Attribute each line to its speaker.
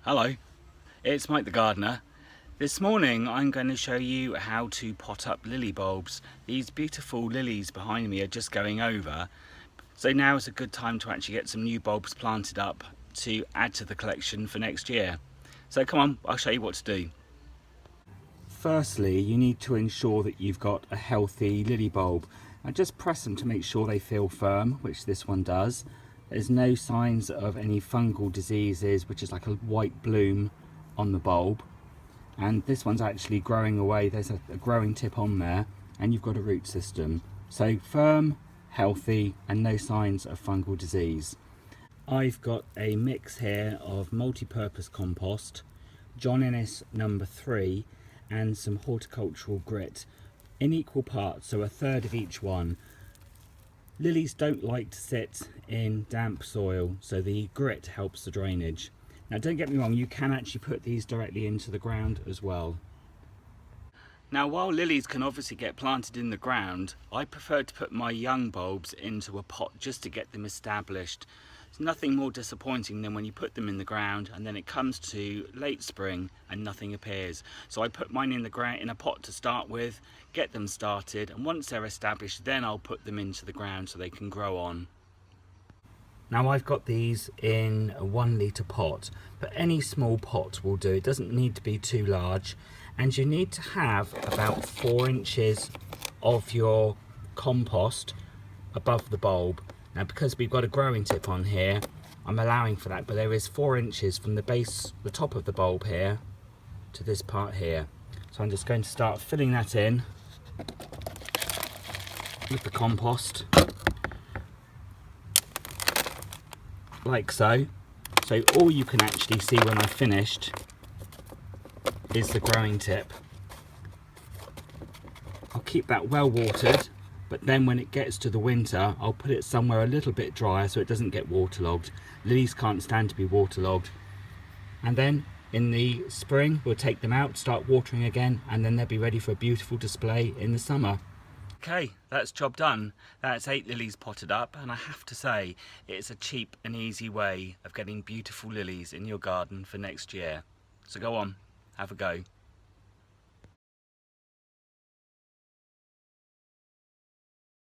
Speaker 1: Hello, it's Mike the Gardener. This morning I'm going to show you how to pot up lily bulbs. These beautiful lilies behind me are just going over, so now is a good time to actually get some new bulbs planted up to add to the collection for next year. So come on, I'll show you what to do. Firstly, you need to ensure that you've got a healthy lily bulb, and just press them to make sure they feel firm, which this one does. There's no signs of any fungal diseases, which is like a white bloom on the bulb, and this one's actually growing away. There's a growing tip on there, and you've got a root system. So firm, healthy, and no signs of fungal disease. I've got a mix here of multi-purpose compost, John Innes number 3, and some horticultural grit in equal parts, so a third of each one. Lilies don't like to sit in damp soil, so the grit helps the drainage. Now don't get me wrong, you can actually put these directly into the ground as well. Now while lilies can obviously get planted in the ground, I prefer to put my young bulbs into a pot just to get them established. There's nothing more disappointing than when you put them in the ground and then it comes to late spring and nothing appears. So I put mine in the ground in a pot to start with, get them started, and once they're established then I'll put them into the ground so they can grow on. Now I've got these in a 1 litre pot, but any small pot will do. It doesn't need to be too large, and you need to have about 4 inches of your compost above the bulb. Now because we've got a growing tip on here, I'm allowing for that, but there is 4 inches from the base, the top of the bulb here, to this part here. So I'm just going to start filling that in with the compost, like so. So all you can actually see when I've finished is the growing tip. I'll keep that well watered, but then when it gets to the winter I'll put it somewhere a little bit drier so it doesn't get waterlogged. Lilies can't stand to be waterlogged. And then in the spring we'll take them out, start watering again, and then they'll be ready for a beautiful display in the summer. Okay, that's job done. That's 8 lilies potted up, and I have to say it's a cheap and easy way of getting beautiful lilies in your garden for next year. So go on, have a go.